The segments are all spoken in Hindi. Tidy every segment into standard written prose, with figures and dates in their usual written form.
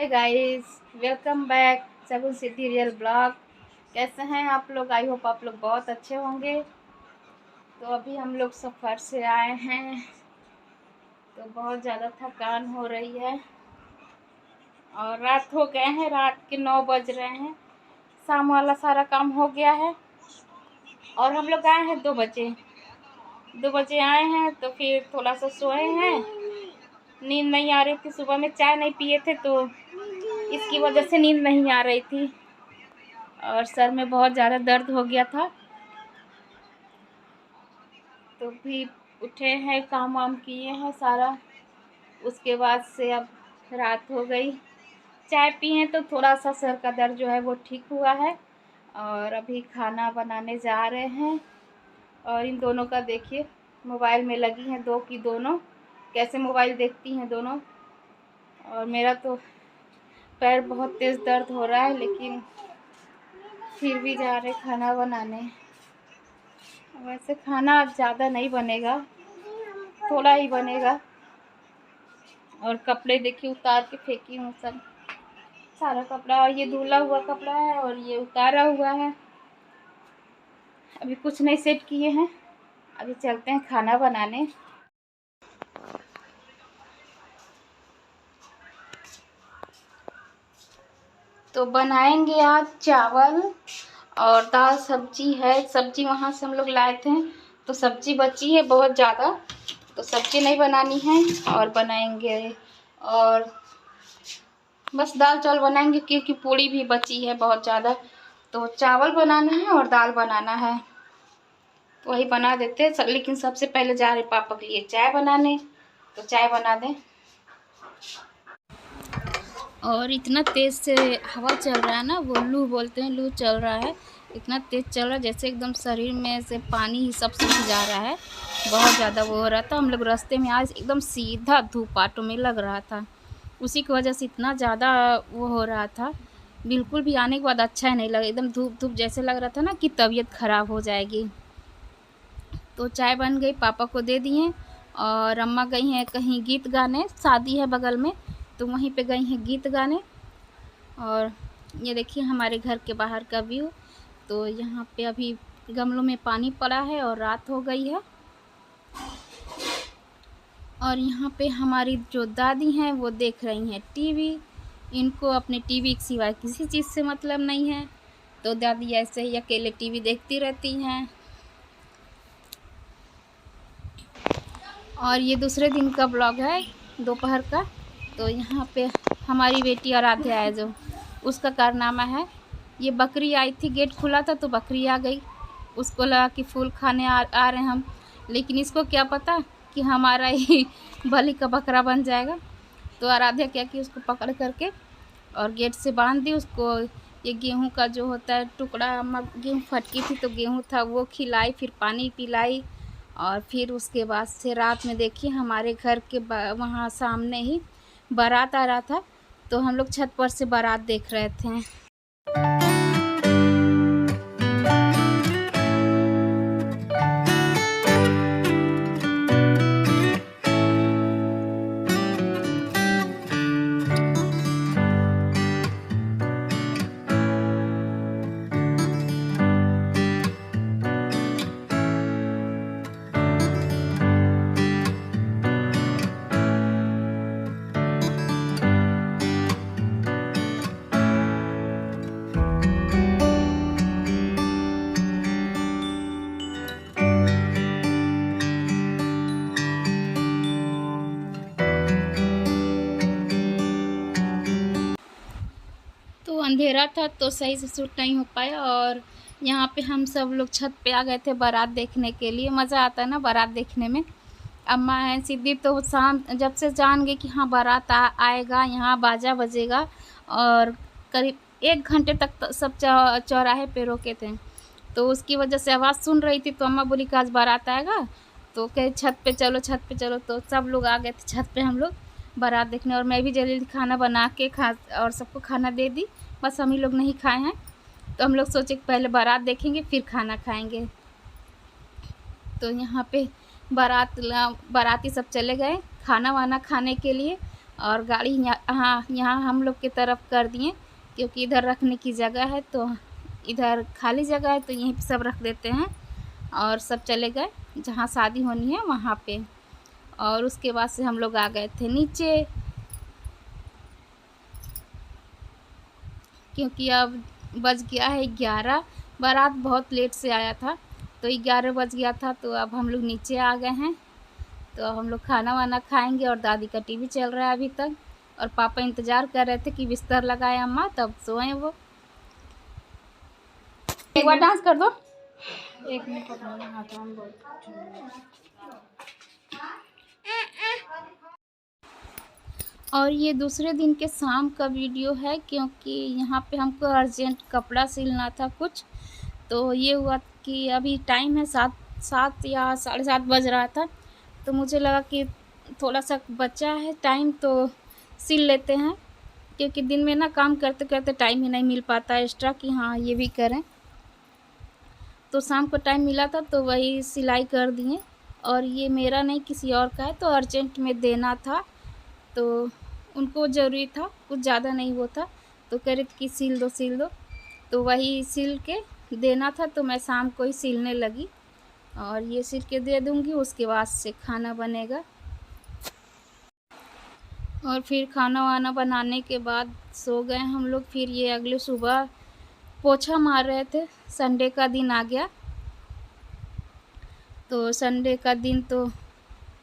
गाइस, वेलकम बैक शगुन सिद्धि रियल ब्लॉग। कैसे हैं आप लोग? आई होप आप लोग बहुत अच्छे होंगे। तो अभी हम लोग सफ़र से आए हैं तो बहुत ज़्यादा थकान हो रही है और रात हो गए हैं, रात के 9 बज रहे हैं। शाम वाला सारा काम हो गया है और हम लोग आए हैं 2 बजे आए हैं। तो फिर थोड़ा सा सोए हैं, नींद नहीं आ रही थी। सुबह में चाय नहीं पिए थे तो इसकी वजह से नींद नहीं आ रही थी और सर में बहुत ज़्यादा दर्द हो गया था। तो भी उठे हैं, काम वाम किए हैं सारा। उसके बाद से अब रात हो गई, चाय पिए तो थोड़ा सा सर का दर्द जो है वो ठीक हुआ है। और अभी खाना बनाने जा रहे हैं। और इन दोनों का देखिए, मोबाइल में लगी हैं दो की दोनों, कैसे मोबाइल देखती हैं दोनों। और मेरा तो पैर बहुत तेज़ दर्द हो रहा है, लेकिन फिर भी जा रहे खाना बनाने। वैसे खाना ज़्यादा नहीं बनेगा, थोड़ा ही बनेगा। और कपड़े देखिए उतार के फेंकी हूँ सब, सारा कपड़ा। और ये धुला हुआ कपड़ा है और ये उतारा हुआ है। अभी कुछ नहीं सेट किए हैं, अभी चलते हैं खाना बनाने। तो बनाएंगे आज चावल और दाल, सब्जी है। सब्जी वहाँ से हम लोग लाए थे तो सब्जी बची है बहुत ज़्यादा, तो सब्जी नहीं बनानी है और बनाएंगे। और बस दाल चावल बनाएंगे क्योंकि पूड़ी भी बची है बहुत ज़्यादा। तो चावल बनाना है और दाल बनाना है, तो वही बना देते हैं। लेकिन सबसे पहले जा रहे पापा के लिए चाय बनाने, तो चाय बना दें। और इतना तेज़ से हवा चल रहा है ना, वो लू बोलते हैं, लू चल रहा है। इतना तेज़ चल रहा है जैसे एकदम शरीर में से पानी ही सब सूख जा रहा है। बहुत ज़्यादा वो हो रहा था। हम लोग रास्ते में आज एकदम सीधा धूप आटो में लग रहा था, उसी की वजह से इतना ज़्यादा वो हो रहा था। बिल्कुल भी आने के बाद अच्छा ही नहीं लगा, एकदम धूप धूप जैसे लग रहा था ना कि तबीयत ख़राब हो जाएगी। तो चाय बन गई, पापा को दे दिए। और अम्मा गई हैं कहीं गीत गाने, शादी है बगल में तो वहीं पे गई हैं गीत गाने। और ये देखिए हमारे घर के बाहर का व्यू। तो यहाँ पे अभी गमलों में पानी पड़ा है और रात हो गई है। और यहाँ पे हमारी जो दादी हैं वो देख रही हैं टीवी। इनको अपने टीवी के सिवाय किसी चीज़ से मतलब नहीं है, तो दादी ऐसे ही अकेले टीवी देखती रहती हैं। और ये दूसरे दिन का ब्लॉग है, दोपहर का। तो यहाँ पे हमारी बेटी आराध्या है जो, उसका कारनामा है। ये बकरी आई थी, गेट खुला था तो बकरी आ गई। उसको लगा कि फूल खाने आ रहे हैं हम, लेकिन इसको क्या पता कि हमारा ही बलि का बकरा बन जाएगा। तो आराध्या क्या कि उसको पकड़ करके और गेट से बांध दी उसको। ये गेहूं का जो होता है टुकड़ा, गेहूं फटकी थी तो गेहूं था वो खिलाई, फिर पानी पिलाई। और फिर उसके बाद से रात में देखिए हमारे घर के वहाँ सामने ही बारात आ रहा था, तो हम लोग छत पर से बारात देख रहे थे। तो अंधेरा था तो सही से शूट नहीं हो पाया। और यहाँ पे हम सब लोग छत पे आ गए थे बारात देखने के लिए। मज़ा आता है ना बारात देखने में। अम्मा है सिद्धि तो शाम जब से जान गए कि हाँ बारात आएगा, यहाँ बाजा बजेगा। और करीब 1 घंटे तक तो सब चौराहे पे रोके थे, तो उसकी वजह से आवाज़ सुन रही थी। तो अम्मा बोली कि आज बारात आएगा, तो कहे छत पे चलो छत पे चलो। तो सब लोग आ गए थे छत पे हम लोग बारात देखने। और मैं भी जल्दी खाना बना के और सबको खाना दे दी, बस हम ही लोग नहीं खाए हैं। तो हम लोग सोचे कि पहले बारात देखेंगे फिर खाना खाएंगे। तो यहाँ पे बाराती सब चले गए खाना वाना खाने के लिए। और गाड़ी यहाँ हम लोग की तरफ कर दिए, क्योंकि इधर रखने की जगह है, तो इधर खाली जगह है तो यहीं पे सब रख देते हैं। और सब चले गए जहाँ शादी होनी है वहाँ पे। और उसके बाद से हम लोग आ गए थे नीचे, क्योंकि अब बज गया है 11। बारात बहुत लेट से आया था तो 11 बज गया था, तो अब हम लोग नीचे आ गए हैं। तो हम लोग खाना वाना खाएंगे और दादी का टीवी चल रहा है अभी तक, और पापा इंतज़ार कर रहे थे कि बिस्तर लगाए अम्मा तब सोएं वो। एक बार डांस कर दो। एक मिनट और ये दूसरे दिन के शाम का वीडियो है, क्योंकि यहाँ पे हमको अर्जेंट कपड़ा सिलना था कुछ। तो ये हुआ कि अभी टाइम है 7 या 7:30 बज रहा था, तो मुझे लगा कि थोड़ा सा बचा है टाइम तो सिल लेते हैं, क्योंकि दिन में ना काम करते करते टाइम ही नहीं मिल पाता एक्स्ट्रा कि हाँ ये भी करें। तो शाम को टाइम मिला था तो वही सिलाई कर दिए। और ये मेरा नहीं किसी और का है, तो अर्जेंट में देना था, तो उनको ज़रूरी था, कुछ ज़्यादा नहीं वो था, तो कह रहे थे कि सिल दो। तो वही सिल के देना था, तो मैं शाम को ही सिलने लगी और ये सिल के दे दूँगी। उसके बाद से खाना बनेगा। और फिर खाना वाना बनाने के बाद सो गए हम लोग। फिर ये अगले सुबह पोछा मार रहे थे, संडे का दिन आ गया, तो संडे का दिन तो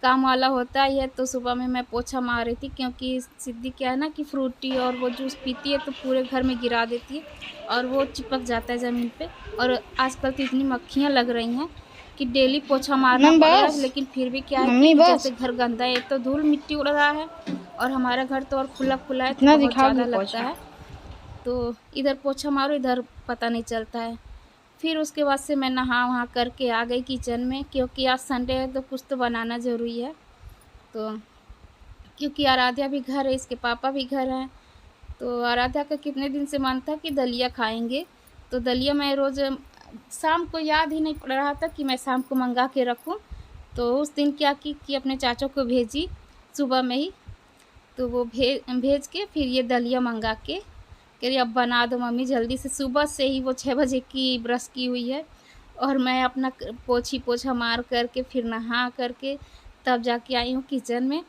काम वाला होता ही है। तो सुबह में मैं पोछा मार रही थी, क्योंकि सिद्धि क्या है ना कि फ्रूटी और वो जूस पीती है तो पूरे घर में गिरा देती है और वो चिपक जाता है ज़मीन पे। और आजकल तो इतनी मक्खियाँ लग रही हैं कि डेली पोछा मारना पड़ रहा है। लेकिन फिर भी क्या है कि जैसे घर गंदा है, तो धूल मिट्टी उड़ रहा है और हमारा घर तो और खुला खुला है, तो बहुत ज़्यादा लगता है। तो इधर पोछा मारो इधर पता नहीं चलता है। फिर उसके बाद से मैं नहा वहा करके आ गई किचन में, क्योंकि आज संडे है तो कुछ तो बनाना ज़रूरी है। तो क्योंकि आराध्या भी घर है, इसके पापा भी घर हैं, तो आराध्या का कितने दिन से मन था कि दलिया खाएंगे। तो दलिया मैं रोज़ शाम को याद ही नहीं पड़ रहा था कि मैं शाम को मंगा के रखूं। तो उस दिन क्या की कि अपने चाचों को भेजी सुबह में ही, तो वो भेज के फिर ये दलिया मंगा के कह रही अब बना दो मम्मी जल्दी से। सुबह से ही वो 6 बजे की ब्रश की हुई है, और मैं अपना पोछा मार करके फिर नहा करके तब जाके आई हूँ किचन में।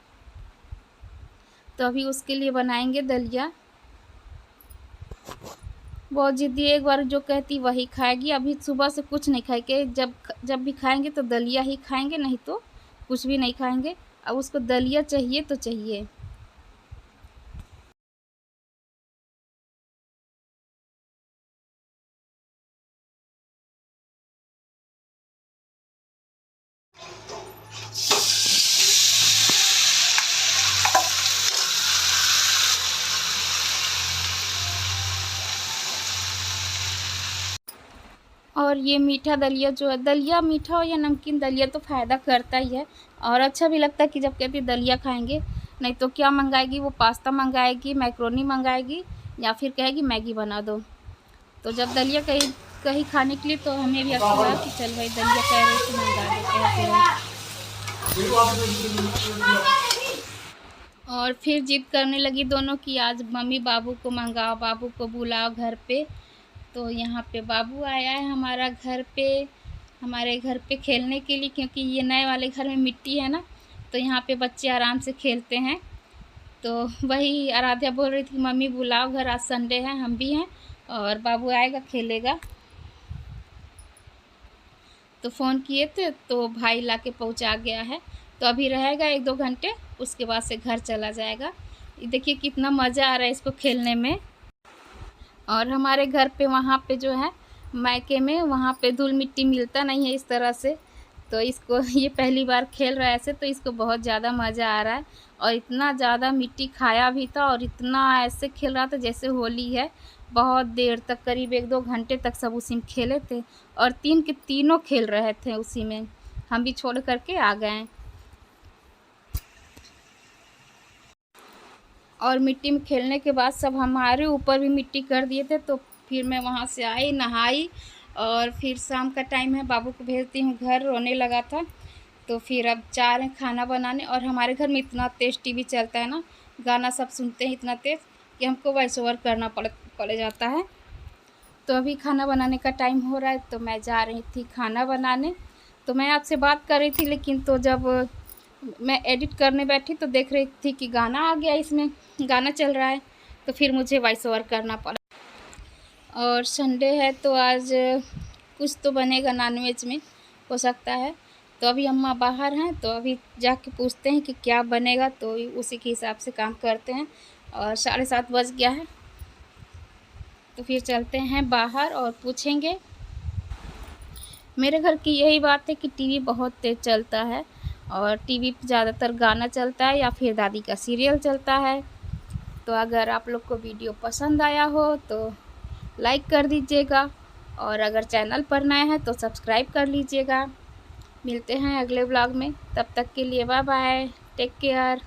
तो अभी उसके लिए बनाएंगे दलिया। बहुत ज़िद्दी, एक बार जो कहती वही खाएगी। अभी सुबह से कुछ नहीं खाएगी, जब भी खाएंगे तो दलिया ही खाएंगे, नहीं तो कुछ भी नहीं खाएंगे। अब उसको दलिया चाहिए तो चाहिए। और ये मीठा दलिया जो है, दलिया मीठा हो या नमकीन, दलिया तो फ़ायदा करता ही है। और अच्छा भी लगता है कि जब कहती दलिया खाएंगे, नहीं तो क्या मंगाएगी वो, पास्ता मंगाएगी, मैक्रोनी मंगाएगी, या फिर कहेगी मैगी बना दो। तो जब दलिया कहीं कहीं खाने के लिए, तो हमें भी अच्छा लगा कि चल भाई दलिया कह रहे थे मंगा देते हैं। और फिर जिद करने लगी दोनों की आज मम्मी बाबू को मंगाओ, बाबू को बुलाओ घर पे। तो यहाँ पे बाबू आया है हमारा घर पे, हमारे घर पे खेलने के लिए, क्योंकि ये नए वाले घर में मिट्टी है ना, तो यहाँ पे बच्चे आराम से खेलते हैं। तो वही आराध्या बोल रही थी मम्मी बुलाओ घर, आज संडे है, हम भी हैं और बाबू आएगा खेलेगा। तो फ़ोन किए थे तो भाई ला के पहुँचा गया है। तो अभी रहेगा 1-2 घंटे, उसके बाद से घर चला जाएगा। देखिए कितना मज़ा आ रहा है इसको खेलने में। और हमारे घर पे वहाँ पे जो है मायके में, वहाँ पे धूल मिट्टी मिलता नहीं है इस तरह से, तो इसको ये पहली बार खेल रहा है ऐसे, तो इसको बहुत ज़्यादा मज़ा आ रहा है। और इतना ज़्यादा मिट्टी खाया भी था और इतना ऐसे खेल रहा था जैसे होली है। बहुत देर तक, करीब 1-2 घंटे तक सब उसी में खेले थे, और 3 के तीनों खेल रहे थे उसी में। हम भी छोड़ करके आ गए। और मिट्टी में खेलने के बाद सब हमारे ऊपर भी मिट्टी कर दिए थे। तो फिर मैं वहाँ से आई, नहाई, और फिर शाम का टाइम है, बाबू को भेजती हूँ घर, रोने लगा था। तो फिर अब जा रहे हैं खाना बनाने। और हमारे घर में इतना तेज़ टीवी चलता है ना, गाना सब सुनते हैं इतना तेज़ कि हमको वॉइस ओवर करना पड़ जाता है। तो अभी खाना बनाने का टाइम हो रहा है, तो मैं जा रही थी खाना बनाने। तो मैं आपसे बात कर रही थी, लेकिन तो जब मैं एडिट करने बैठी तो देख रही थी कि गाना आ गया, इसमें गाना चल रहा है, तो फिर मुझे वॉइस ओवर करना पड़ा। और संडे है तो आज कुछ तो बनेगा नॉनवेज में, हो सकता है। तो अभी अम्मा बाहर हैं, तो अभी जाके पूछते हैं कि क्या बनेगा, तो उसी के हिसाब से काम करते हैं। और 7:30 बज गया है, तो फिर चलते हैं बाहर और पूछेंगे। मेरे घर की यही बात है कि टीवी बहुत तेज़ चलता है, और टीवी पे ज़्यादातर गाना चलता है या फिर दादी का सीरियल चलता है। तो अगर आप लोग को वीडियो पसंद आया हो तो लाइक कर दीजिएगा, और अगर चैनल पर नए हैं तो सब्सक्राइब कर लीजिएगा। मिलते हैं अगले व्लॉग में, तब तक के लिए बाय बाय, टेक केयर।